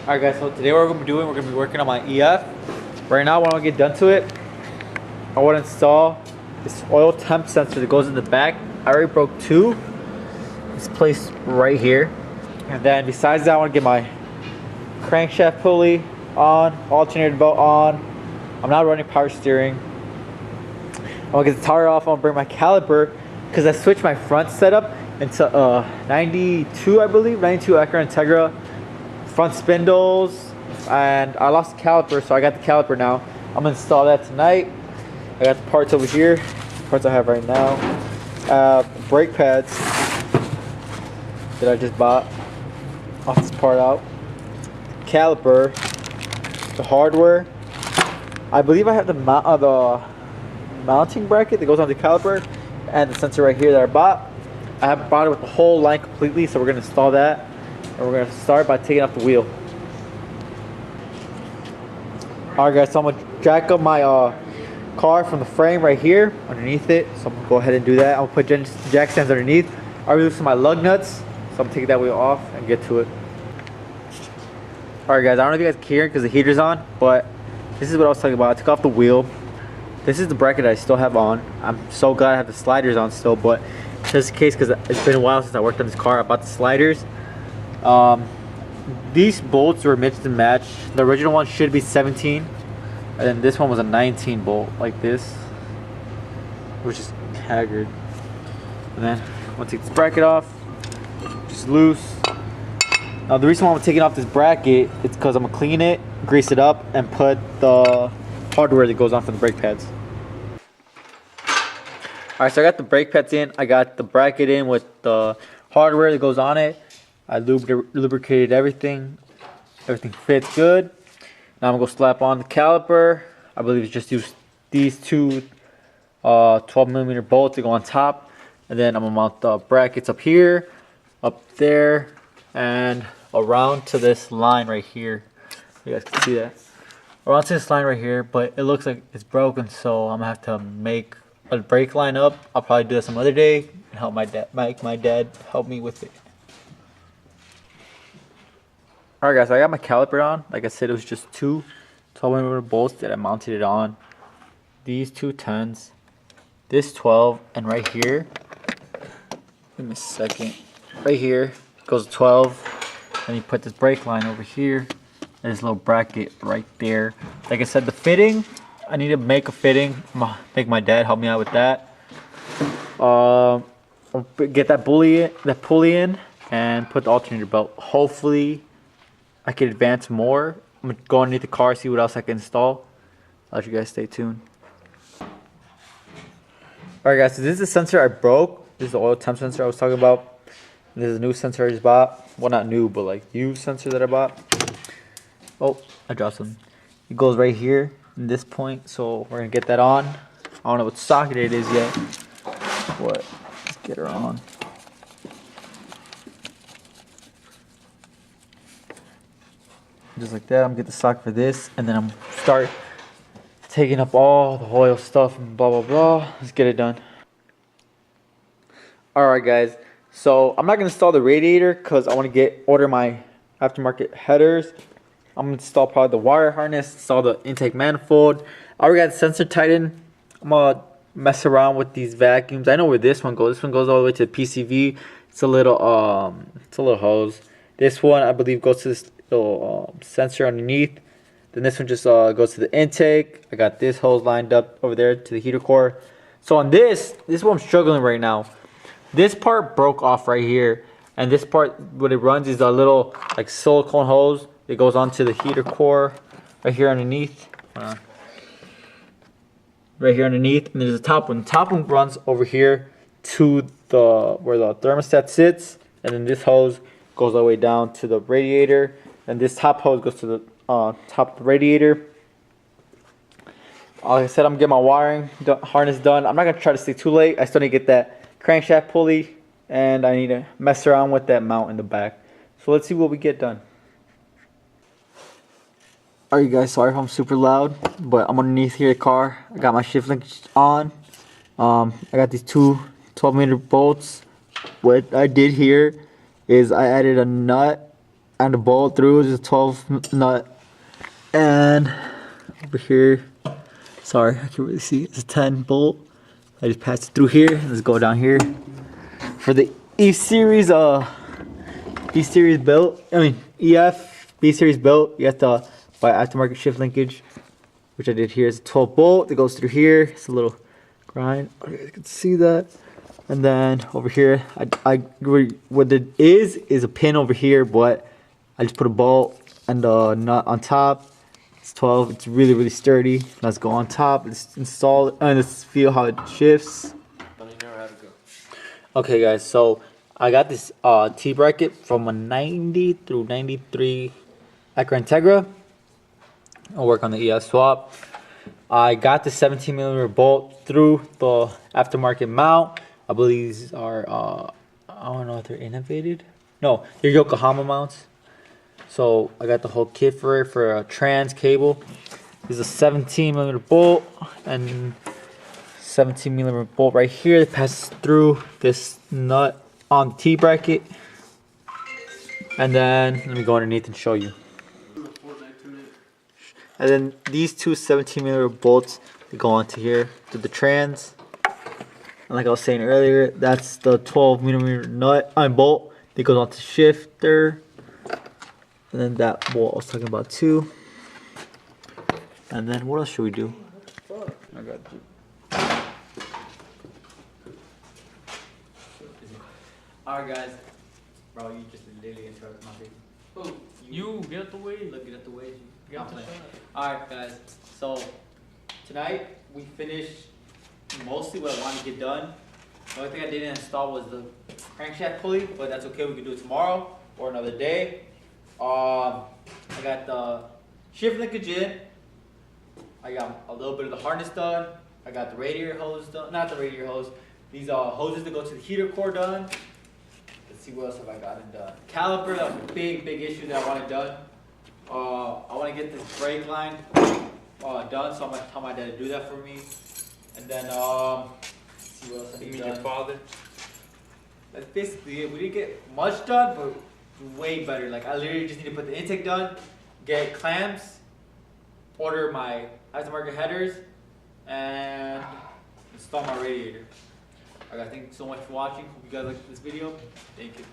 Alright guys, so today what we're going to be working on my EF. Right now when I get done to it, I want to install this oil temp sensor that goes in the back. I already broke two. It's placed right here. And then besides that, I want to get my crankshaft pulley on, alternator belt on. I'm not running power steering. I'm going to get the tire off. I'm going to bring my caliper because I switched my front setup into 92, I believe, 92 Acura Integra. Front spindles, and I lost the caliper, so I got the caliper now. I'm gonna install that tonight. I got the parts over here, parts I have right now. Brake pads that I just bought. Off this part out. Caliper, the hardware. I believe I have the mounting bracket that goes on the caliper, and the sensor right here that I bought. I have bought it with the whole line completely, so we're gonna install that. And we're going to start by taking off the wheel. Alright guys, so I'm going to jack up my car from the frame right here, underneath it. So I'm going to go ahead and do that. I'll put jack stands underneath. I'll loosen my lug nuts. So I'm going to take that wheel off and get to it. Alright guys, I don't know if you guys care because the heater's on, but this is what I was talking about. I took off the wheel. This is the bracket I still have on. I'm so glad I have the sliders on still, but just in case, because it's been a while since I worked on this car, I bought the sliders. These bolts were mixed and matched. The original one should be 17, and then this one was a 19 bolt like this, which is haggard. And then I'm gonna take this bracket off, just loose. Now the reason why I'm taking off this bracket is because I'm gonna clean it, grease it up, and put the hardware that goes on for the brake pads. Alright, so I got the brake pads in, I got the bracket in with the hardware that goes on it. I lubricated everything. Everything fits good. Now I'm gonna go slap on the caliper. I believe it's just use these two 12mm bolts to go on top, and then I'm gonna mount the brackets up here, up there, and around to this line right here. You guys can see that. Around to this line right here, but it looks like it's broken, so I'm gonna have to make a brake line up. I'll probably do that some other day and help my dad help me with it. Alright guys, so I got my caliper on. Like I said, it was just two 12mm bolts that I mounted it on. These two 10s, this 12, and right here, give me a second, right here goes 12, and you put this brake line over here, and this little bracket right there. Like I said, the fitting, I need to make a fitting. I'm gonna make my dad help me out with that. I'll get that pulley in, and put the alternator belt. Hopefully I can advance more. I'm gonna go underneath the car, see what else I can install. I'll let you guys stay tuned. Alright guys, so this is the sensor I broke. This is the oil temp sensor I was talking about. This is a new sensor I just bought. Well, not new, but like used sensor that I bought. Oh, I dropped some. It goes right here in this point, so we're gonna get that on. I don't know what socket it is yet. But let's get her on. Just like that, I'm gonna get the socket for this, and then I'm start taking up all the oil stuff and blah blah blah. Let's get it done. Alright guys, so I'm not gonna install the radiator because I want to order my aftermarket headers. I'm gonna install probably the wire harness, install the intake manifold. I already got the sensor tightened. I'm gonna mess around with these vacuums. I know where this one goes. This one goes all the way to the PCV. It's a little hose. This one I believe goes to this little sensor underneath. Then this one just goes to the intake. I got this hose lined up over there to the heater core. So on this is what I'm struggling right now. This part broke off right here, and this part, what it runs is a little like silicone hose that goes onto the heater core right here underneath. Right here underneath, and there's a top one. The top one runs over here to the where the thermostat sits, and then this hose goes all the way down to the radiator, and this top hose goes to the top of the radiator. Like I said, I'm getting my wiring harness done. I'm not gonna try to stay too late. I still need to get that crankshaft pulley, and I need to mess around with that mount in the back. So let's see what we get done. Alright guys, sorry if I'm super loud, but I'm underneath here the car. I got my shift linkage on. I got these two 12mm bolts. What I did here is I added a nut and the bolt through is a 12 nut. And over here, sorry, I can't really see. It's a 10 bolt. I just passed it through here. Let's go down here. For the E series built, EF B series built, you have to buy aftermarket shift linkage, which I did here. It's a 12 bolt that goes through here. It's a little grind. You can see that. And then over here, what it is a pin over here, but I just put a bolt and a nut on top. It's 12. It's really, really sturdy. Let's go on top. Let's install it and let's feel how it shifts. Okay, guys. So I got this T bracket from a 90 through 93 Acura Integra. I'll work on the EF swap. I got the 17mm bolt through the aftermarket mount. I believe these are, I don't know if they're innovated. No, they're Yokohama mounts. So I got the whole kit for it for a trans cable. There's a 17mm bolt and 17mm bolt right here that passes through this nut on the T bracket. And then, let me go underneath and show you. And then these two 17mm bolts, they go onto here to the trans. And like I was saying earlier, that's the 12mm nut bolt that goes onto the shifter. And then that bolt I was talking about too. And then what else should we do? I got you. Alright guys. Bro, you just literally interrupted my video. Oh, you get out the way. Look, get out the way. Get out the shot. Alright guys, so tonight we finished mostly what I wanted to get done. The only thing I didn't install was the crankshaft pulley, but that's okay, we can do it tomorrow or another day. I got the shift linkage in. I got a little bit of the harness done. I got the radiator hose done, not the radiator hose. These are hoses that go to the heater core done. Let's see what else have I gotten done. Caliper, that was a big issue that I wanted done. I want to get this brake line done, so I'm going to tell my dad to do that for me. And then, let's see what else I need done. Your father? That's basically it. We didn't get much done, but way better. Like, I literally just need to put the intake done, get clamps, order my aftermarket headers, and install my radiator. Alright, thank you so much for watching. Hope you guys liked this video. Thank you.